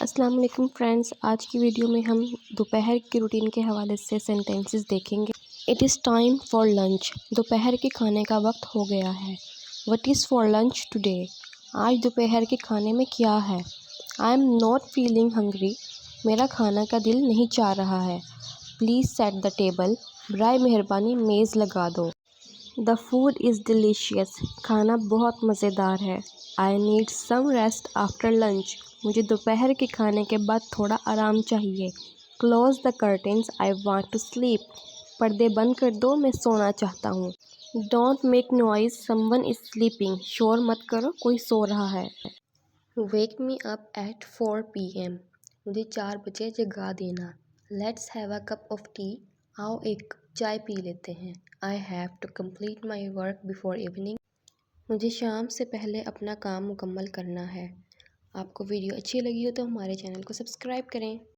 अस्सलाम वालेकुम फ्रेंड्स, आज की वीडियो में हम दोपहर की रूटीन के हवाले से सेंटेंसेस देखेंगे। It is time for lunch. दोपहर के खाने का वक्त हो गया है। What is for lunch today. आज दोपहर के खाने में क्या है। I am not feeling hungry. मेरा खाना का दिल नहीं चाह रहा है। Please set the table. बराए मेहरबानी मेज़ लगा दो। The food is delicious. खाना बहुत मज़ेदार है। I need some rest after lunch. मुझे दोपहर के खाने के बाद थोड़ा आराम चाहिए। Close the curtains. I want to sleep. पर्दे बंद कर दो, मैं सोना चाहता हूँ। Don't make noise, someone is sleeping. शोर मत करो, कोई सो रहा है। Wake me up at 4 PM। मुझे 4 बजे जगा देना। Let's have a cup of tea. आओ एक चाय पी लेते हैं। I have to complete my work before evening. मुझे शाम से पहले अपना काम मुकम्मल करना है। आपको वीडियो अच्छी लगी हो तो हमारे चैनल को सब्सक्राइब करें।